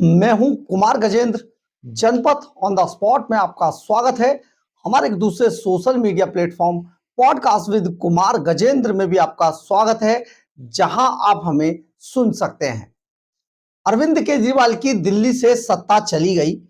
मैं हूं कुमार गजेंद्र। जनपद ऑन द स्पॉट में आपका स्वागत है। हमारे एक दूसरे social media platform podcast with Kumar Gajendra में भी आपका स्वागत है, जहां आप हमें सुन सकते हैं। अरविंद केजरीवाल की दिल्ली से सत्ता चली गई,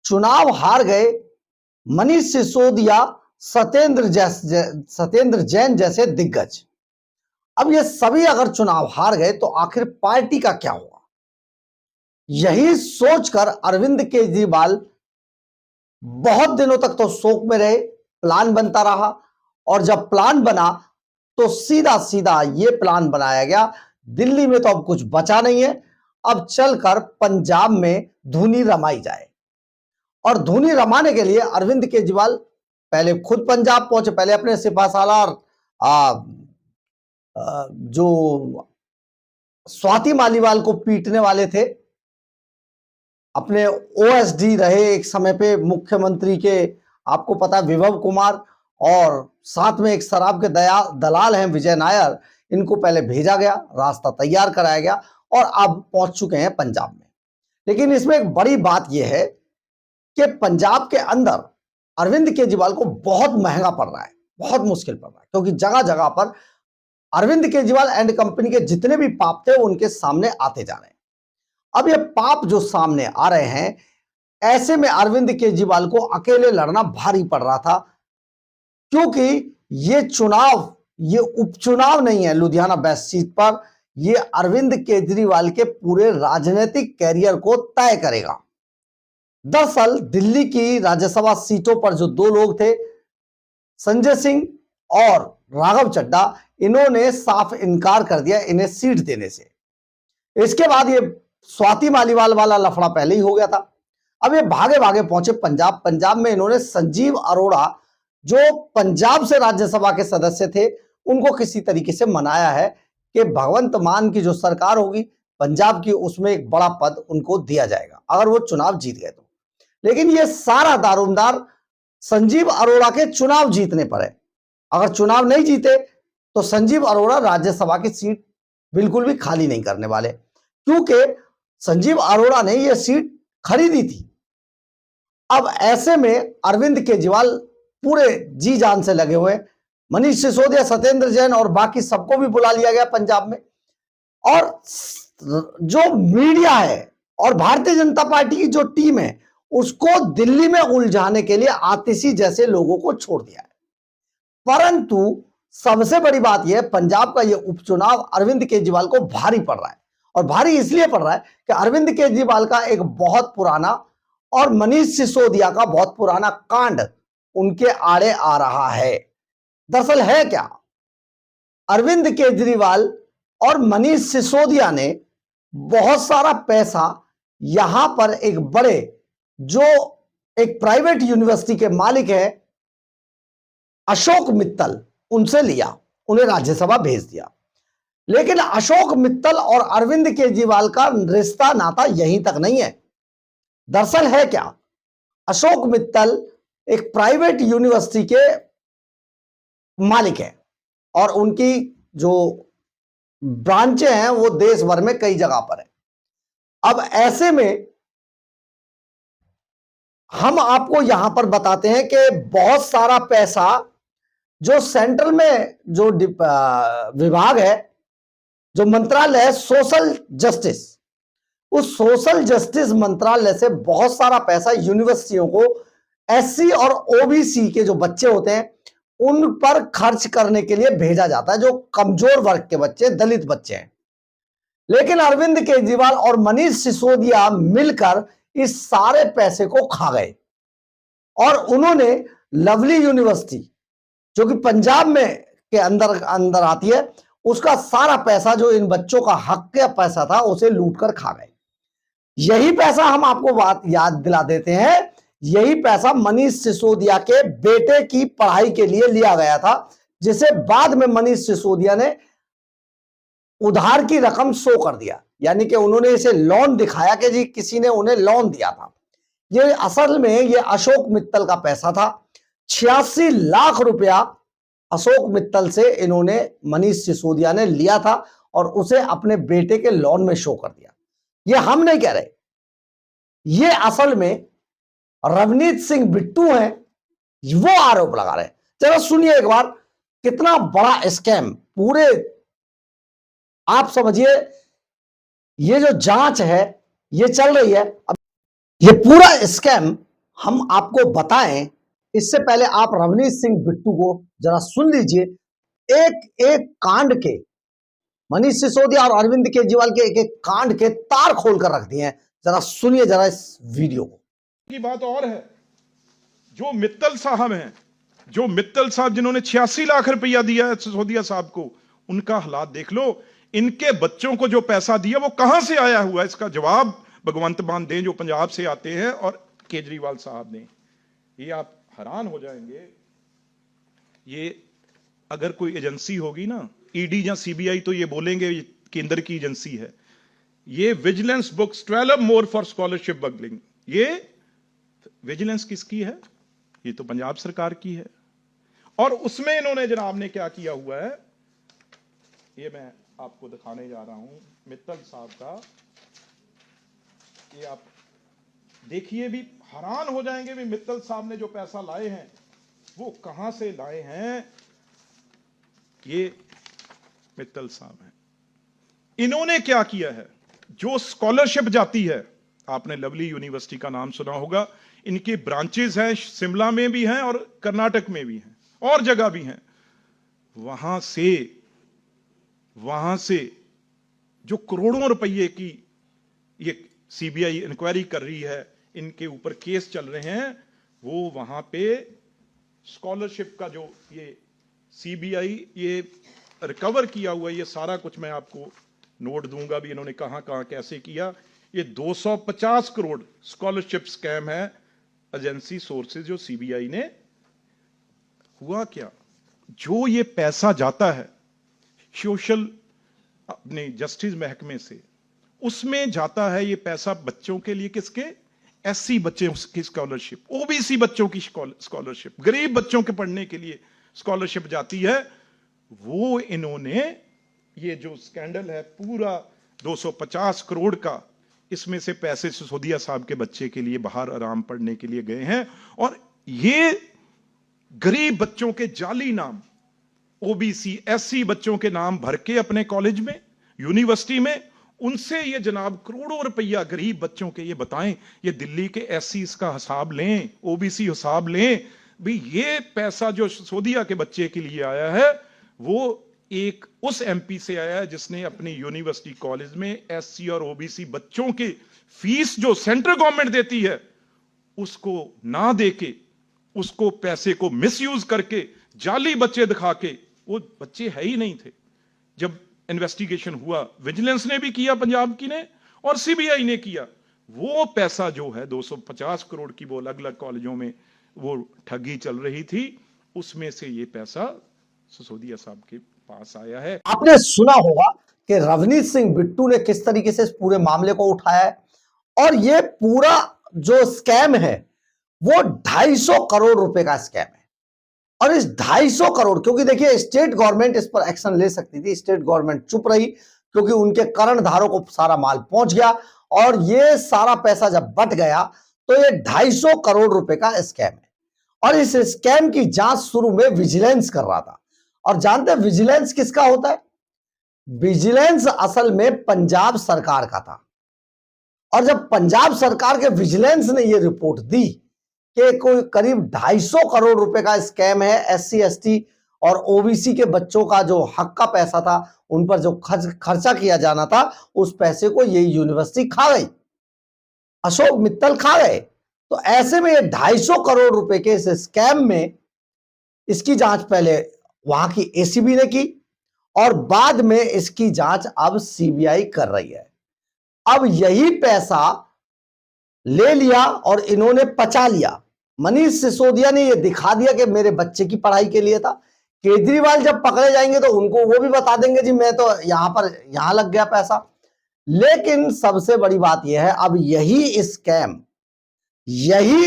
चुनाव हार गए मनीष सिसोदिया, सत्येंद्र जैन जैसे दिग्गज। अब ये सभी अगर चुनाव हार गए तो आखिर पार्टी का क्या होगा? यही सोचकर अरविंद केजरीवाल बहुत दिनों तक तो शोक में रहे। प्लान बनता रहा और जब प्लान बना तो सीधा सीधा यह प्लान बनाया गया, दिल्ली में तो अब कुछ बचा नहीं है, अब चलकर पंजाब में धुनी रमाई जाए। और धुनी रमाने के लिए अरविंद केजरीवाल पहले खुद पंजाब पहुंचे। पहले अपने सिपाहीसालार जो स्वाति मालीवाल को पीटने वाले थे, अपने ओएसडी रहे एक समय पे मुख्यमंत्री के, आपको पता है, विभव कुमार, और साथ में एक शराब के दलाल हैं विजय नायर। इनको पहले भेजा गया, रास्ता तैयार कराया गया और अब पहुंच चुके हैं पंजाब में। लेकिन इसमें एक बड़ी बात यह है कि पंजाब के अंदर अरविंद केजरीवाल को बहुत महंगा पड़ रहा है, बहुत मुश्किल पड़ रहा है, क्योंकि जगह जगह पर अरविंद केजरीवाल एंड कंपनी के जितने भी पाप थे उनके सामने आते जा रहे हैं। अब ये पाप जो सामने आ रहे हैं, ऐसे में अरविंद केजरीवाल को अकेले लड़ना भारी पड़ रहा था, क्योंकि ये चुनाव, ये उपचुनाव नहीं है लुधियाना वेस्ट सीट पर, ये अरविंद केजरीवाल के पूरे राजनीतिक कैरियर को तय करेगा। दरअसल दिल्ली की राज्यसभा सीटों पर जो दो लोग थे, संजय सिंह और राघव चड्ढा, इन्होंने साफ इनकार कर दिया इन्हें सीट देने से। इसके बाद ये स्वाति मालीवाल वाला लफड़ा पहले ही हो गया था। अब ये भागे भागे पहुंचे पंजाब। पंजाब में इन्होंने संजीव अरोड़ा, जो पंजाब से राज्यसभा के सदस्य थे, उनको किसी तरीके से मनाया है कि भगवंत मान की जो सरकार होगी पंजाब की, उसमें एक बड़ा पद उनको दिया जाएगा अगर वो चुनाव जीत गए तो। लेकिन ये सारा दारोमदार संजीव अरोड़ा के चुनाव जीतने पर है। अगर चुनाव नहीं जीते तो संजीव अरोड़ा राज्यसभा की सीट बिल्कुल भी खाली नहीं करने वाले, क्योंकि संजीव अरोड़ा ने यह सीट खरीदी थी। अब ऐसे में अरविंद केजरीवाल पूरे जी जान से लगे हुए। मनीष सिसोदिया, सत्येंद्र जैन और बाकी सबको भी बुला लिया गया पंजाब में। और जो मीडिया है और भारतीय जनता पार्टी की जो टीम है, उसको दिल्ली में उलझाने के लिए आतिशी जैसे लोगों को छोड़ दिया है। परंतु सबसे बड़ी बात यह, पंजाब का यह उपचुनाव अरविंद केजरीवाल को भारी पड़ रहा है। और भारी इसलिए पड़ रहा है कि अरविंद केजरीवाल का एक बहुत पुराना और मनीष सिसोदिया का बहुत पुराना कांड उनके आड़े आ रहा है। दरअसल है क्या, अरविंद केजरीवाल और मनीष सिसोदिया ने बहुत सारा पैसा यहां पर एक बड़े, जो एक प्राइवेट यूनिवर्सिटी के मालिक है अशोक मित्तल, उनसे लिया, उन्हें राज्यसभा भेज दिया। लेकिन अशोक मित्तल और अरविंद केजरीवाल का रिश्ता नाता यहीं तक नहीं है। दरअसल है क्या, अशोक मित्तल एक प्राइवेट यूनिवर्सिटी के मालिक है और उनकी जो ब्रांचें हैं वो देश भर में कई जगह पर है। अब ऐसे में हम आपको यहां पर बताते हैं कि बहुत सारा पैसा जो सेंट्रल में जो विभाग है, जो मंत्रालय है सोशल जस्टिस, उस सोशल जस्टिस मंत्रालय से बहुत सारा पैसा यूनिवर्सिटियों को एससी और ओबीसी के जो बच्चे होते हैं उन पर खर्च करने के लिए भेजा जाता है, जो कमजोर वर्ग के बच्चे, दलित बच्चे हैं। लेकिन अरविंद केजरीवाल और मनीष सिसोदिया मिलकर इस सारे पैसे को खा गए और उन्होंने लवली यूनिवर्सिटी, जो कि पंजाब में के अंदर आती है, उसका सारा पैसा, जो इन बच्चों का हक का पैसा था, उसे लूटकर खा गए। यही पैसा हम आपको बात याद दिला देते हैं, यही पैसा मनीष सिसोदिया के बेटे की पढ़ाई के लिए लिया गया था, जिसे बाद में मनीष सिसोदिया ने उधार की रकम शो कर दिया, यानी कि उन्होंने इसे लोन दिखाया कि जी किसी ने उन्हें लोन दिया था। ये असल में ये अशोक मित्तल का पैसा था। 86 लाख रुपया अशोक मित्तल से इन्होंने, मनीष सिसोदिया ने लिया था और उसे अपने बेटे के लोन में शो कर दिया। ये हम नहीं कह रहे, ये असल में रवनीत सिंह बिट्टू हैं, वो आरोप लगा रहे हैं। जरा सुनिए एक बार, कितना बड़ा स्कैम, पूरे आप समझिए, ये जो जांच है ये चल रही है। अब ये पूरा स्कैम हम आपको बताएं, इससे पहले आप रवनीत सिंह बिट्टू को जरा सुन लीजिए। एक एक कांड के, मनीष सिसोदिया और अरविंद केजरीवाल के एक एक कांड के तार खोलकर रख दिए हैं। जरा सुनिए जरा इस वीडियो को। की बात और है, जो मित्तल साहब हैं, जो मित्तल साहब जिन्होंने 86 लाख रुपया दिया है सिसोदिया साहब को, उनका हालात देख लो। इनके बच्चों को जो पैसा दिया वो कहां से आया हुआ है, इसका जवाब भगवंत मान दें जो पंजाब से आते हैं और केजरीवाल साहब ने। ये आप हैरान हो जाएंगे। ये अगर कोई एजेंसी होगी ना, ईडी या सीबीआई, तो ये बोलेंगे ये केंद्र की एजेंसी है। ये vigilance books 12 more for scholarship bungling, ये विजिलेंस किसकी है? ये तो पंजाब सरकार की है। और उसमें इन्होंने जनाब ने क्या किया हुआ है, ये मैं आपको दिखाने जा रहा हूं मित्तल साहब का। ये आप देखिए, भी हैरान हो जाएंगे भी मित्तल साहब ने जो पैसा लाए हैं वो कहां से लाए हैं। ये मित्तल साहब हैं। इन्होंने क्या किया है, जो स्कॉलरशिप जाती है, आपने लवली यूनिवर्सिटी का नाम सुना होगा, इनकी ब्रांचेस हैं, शिमला में भी हैं और कर्नाटक में भी हैं और जगह भी हैं। वहां से जो करोड़ों रुपए की ये सीबीआई इंक्वायरी कर रही है, इनके ऊपर केस चल रहे हैं, वो वहां पे स्कॉलरशिप का जो ये सीबीआई ये रिकवर किया हुआ है, ये सारा कुछ मैं आपको नोट दूंगा भी, इन्होंने कहां कहां कैसे किया। ये 250 करोड़ स्कॉलरशिप स्कैम है, एजेंसी सोर्सेज जो सीबीआई ने। हुआ क्या, जो ये पैसा जाता है सोशल अपने जस्टिस महकमे से, उसमें जाता है ये पैसा बच्चों के लिए, किसके? एससी बच्चे की स्कॉलरशिप, ओबीसी बच्चों की स्कॉलरशिप, गरीब बच्चों के पढ़ने के लिए स्कॉलरशिप जाती है। वो इन्होंने ये जो स्कैंडल है पूरा 250 करोड़ का, इसमें से पैसे सिसोदिया साहब के बच्चे के लिए बाहर आराम पढ़ने के लिए गए हैं। और ये गरीब बच्चों के जाली नाम, ओबीसी एससी बच्चों के नाम भर के अपने कॉलेज में, यूनिवर्सिटी में, उनसे ये जनाब करोड़ों रुपया गरीब बच्चों के, ये बताएं, ये दिल्ली के एससी का हिसाब लें, ओबीसी हिसाब लें भी, ये पैसा जो सिसोदिया के बच्चे के लिए आया है वो एक उस एमपी से आया है जिसने अपनी यूनिवर्सिटी कॉलेज में एससी और ओबीसी बच्चों के फीस जो सेंट्रल गवर्नमेंट देती है उसको ना देके, उसको पैसे को मिसयूज करके, जाली बच्चे दिखा के, वो बच्चे है ही नहीं थे। जब इन्वेस्टिगेशन हुआ, विजिलेंस ने भी किया पंजाब की ने और सीबीआई ने किया, वो पैसा जो है 250 करोड़ की वो अलग अलग कॉलेजों में वो ठगी चल रही थी, उसमें से ये पैसा सिसोदिया साहब के पास आया है। आपने सुना होगा कि रवनीत सिंह बिट्टू ने किस तरीके से इस पूरे मामले को उठाया है, और ये पूरा जो स्कैम है वो 250 करोड़ रुपए का स्कैम है। और इस 250 करोड़, क्योंकि देखिए स्टेट गवर्नमेंट इस पर एक्शन ले सकती थी, स्टेट गवर्नमेंट चुप रही क्योंकि उनके कर्णधारों को सारा माल पहुंच गया, और ये सारा पैसा जब बट गया तो ये 250 करोड़ रुपए का स्कैम है। और इस स्कैम की जांच शुरू में विजिलेंस कर रहा था। और जानते हैं विजिलेंस किसका होता है? विजिलेंस असल में पंजाब सरकार का था। और जब पंजाब सरकार के विजिलेंस ने यह रिपोर्ट दी कि कोई करीब 250 करोड़ रुपए का स्कैम है, एससी एसटी और ओबीसी के बच्चों का जो हक का पैसा था, उन पर जो खर्चा किया जाना था, उस पैसे को ये यूनिवर्सिटी खा गई, अशोक मित्तल खा गए। तो ऐसे में ये 250 करोड़ रुपए के इस स्कैम में, इसकी जांच पहले वहां की एसीबी ने की और बाद में इसकी जांच अब सीबीआई कर रही है। अब यही पैसा ले लिया और इन्होंने पचा लिया। मनीष सिसोदिया ने यह दिखा दिया कि मेरे बच्चे की पढ़ाई के लिए था। केजरीवाल जब पकड़े जाएंगे तो उनको वो भी बता देंगे जी मैं तो यहां लग गया पैसा। लेकिन सबसे बड़ी बात यह है, अब यही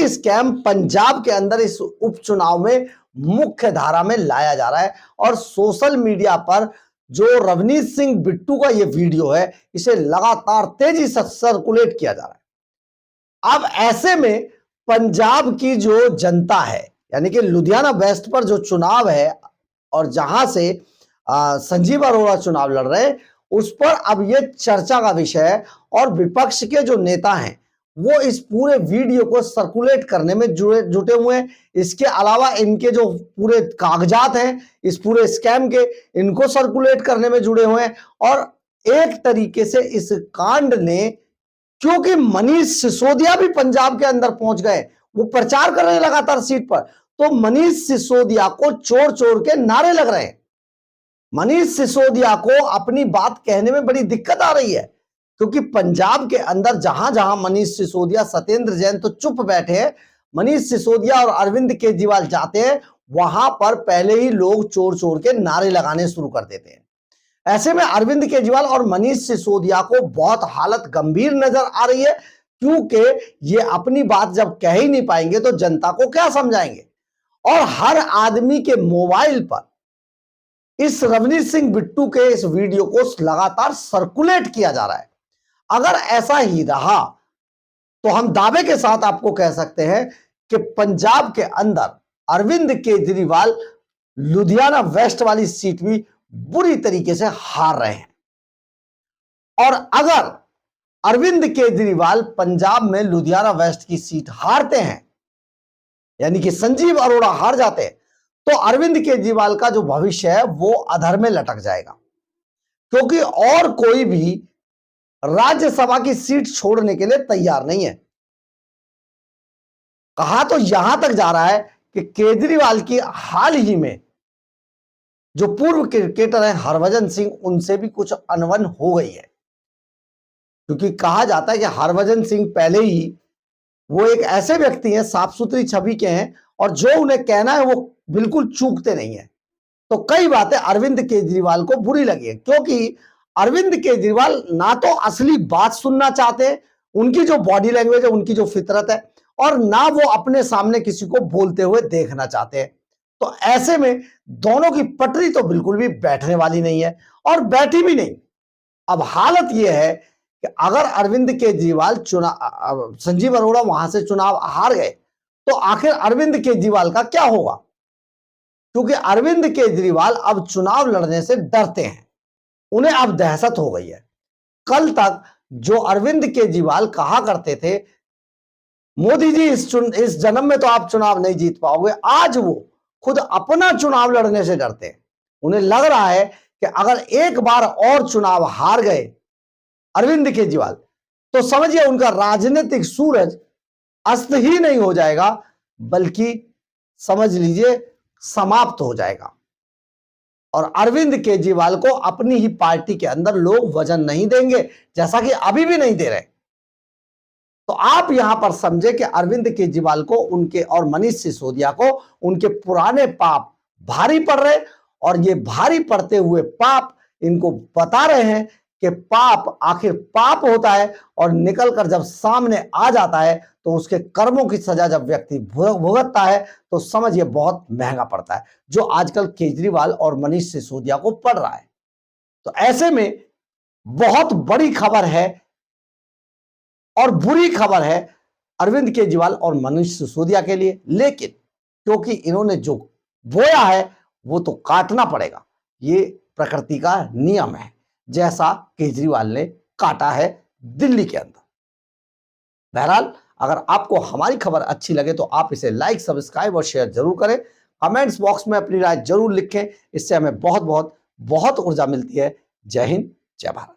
स्कैम पंजाब के अंदर इस उपचुनाव में मुख्य धारा में लाया जा रहा है। और सोशल मीडिया पर जो रवनीत सिंह बिट्टू का ये वीडियो है, इसे लगातार तेजी से सर्कुलेट किया जा रहा है। अब ऐसे में पंजाब की जो जनता है, यानी कि लुधियाना वेस्ट पर जो चुनाव है और जहां से संजीव अरोड़ा चुनाव लड़ रहे हैं, उस पर अब ये चर्चा का विषय है और विपक्ष के जो नेता हैं वो इस पूरे वीडियो को सर्कुलेट करने में जुटे हुए हैं। इसके अलावा इनके जो पूरे कागजात हैं इस पूरे स्कैम के, इनको सर्कुलेट करने में जुड़े हुए हैं। और एक तरीके से इस कांड ने, क्योंकि मनीष सिसोदिया भी पंजाब के अंदर पहुंच गए, वो प्रचार कर रहे हैं लगातार सीट पर, तो मनीष सिसोदिया को चोर चोर के नारे लग रहे हैं। मनीष सिसोदिया को अपनी बात कहने में बड़ी दिक्कत आ रही है, क्योंकि पंजाब के अंदर जहां जहां मनीष सिसोदिया, सत्येंद्र जैन तो चुप बैठे हैं, मनीष सिसोदिया और अरविंद केजरीवाल जाते हैं, वहां पर पहले ही लोग चोर चोर के नारे लगाने शुरू कर देते हैं। ऐसे में अरविंद केजरीवाल और मनीष सिसोदिया को बहुत हालत गंभीर नजर आ रही है, क्योंकि ये अपनी बात जब कह ही नहीं पाएंगे तो जनता को क्या समझाएंगे। और हर आदमी के मोबाइल पर इस रवनीत सिंह बिट्टू के इस वीडियो को लगातार सर्कुलेट किया जा रहा है। अगर ऐसा ही रहा तो हम दावे के साथ आपको कह सकते हैं कि पंजाब के अंदर अरविंद केजरीवाल लुधियाना वेस्ट वाली सीट भी बुरी तरीके से हार रहे हैं। और अगर अरविंद केजरीवाल पंजाब में लुधियाना वेस्ट की सीट हारते हैं, यानी कि संजीव अरोड़ा हार जाते हैं, तो अरविंद केजरीवाल का जो भविष्य है वो अधर में लटक जाएगा, क्योंकि और कोई भी राज्यसभा की सीट छोड़ने के लिए तैयार नहीं है। कहा तो यहां तक जा रहा है कि केजरीवाल की हाल ही में जो पूर्व क्रिकेटर है हरभजन सिंह, उनसे भी कुछ अनबन हो गई है, क्योंकि कहा जाता है कि हरभजन सिंह पहले ही वो एक ऐसे व्यक्ति हैं, साफ सुथरी छवि के हैं, और जो उन्हें कहना है वो बिल्कुल चूकते नहीं है। तो कई बातें अरविंद केजरीवाल को बुरी लगी है, क्योंकि अरविंद केजरीवाल ना तो असली बात सुनना चाहते हैं, उनकी जो बॉडी लैंग्वेज है, उनकी जो फितरत है, और ना वो अपने सामने किसी को बोलते हुए देखना चाहते हैं। तो ऐसे में दोनों की पटरी तो बिल्कुल भी बैठने वाली नहीं है और बैठी भी नहीं। अब हालत यह है कि अगर अरविंद केजरीवाल संजीव अरोड़ा वहां से चुनाव हार गए तो आखिर अरविंद केजरीवाल का क्या होगा, क्योंकि अरविंद केजरीवाल अब चुनाव लड़ने से डरते हैं, उन्हें अब दहशत हो गई है। कल तक जो अरविंद केजरीवाल कहा करते थे मोदी जी इस जन्म में तो आप चुनाव नहीं जीत पाओगे, आज वो खुद अपना चुनाव लड़ने से डरते हैं। उन्हें लग रहा है कि अगर एक बार और चुनाव हार गए अरविंद केजरीवाल तो समझिए उनका राजनीतिक सूरज अस्त ही नहीं हो जाएगा, बल्कि समझ लीजिए समाप्त हो जाएगा। और अरविंद केजरीवाल को अपनी ही पार्टी के अंदर लोग वजन नहीं देंगे, जैसा कि अभी भी नहीं दे रहे। तो आप यहां पर समझे कि अरविंद केजरीवाल को उनके और मनीष सिसोदिया को उनके पुराने पाप भारी पड़ रहे, और ये भारी पड़ते हुए पाप इनको बता रहे हैं कि पाप आखिर पाप होता है, और निकलकर जब सामने आ जाता है तो उसके कर्मों की सजा जब व्यक्ति भुगतता है तो समझिए बहुत महंगा पड़ता है, जो आजकल केजरीवाल और मनीष सिसोदिया को पड़ रहा है। तो ऐसे में बहुत बड़ी खबर है और बुरी खबर है अरविंद केजरीवाल और मनीष सिसोदिया के लिए, लेकिन क्योंकि इन्होंने जो बोया है वो तो काटना पड़ेगा, ये प्रकृति का नियम है, जैसा केजरीवाल ने काटा है दिल्ली के अंदर। बहरहाल अगर आपको हमारी खबर अच्छी लगे तो आप इसे लाइक, सब्सक्राइब और शेयर जरूर करें। कमेंट्स बॉक्स में अपनी राय जरूर लिखें, इससे हमें बहुत बहुत बहुत ऊर्जा मिलती है। जय हिंद, जय भारत।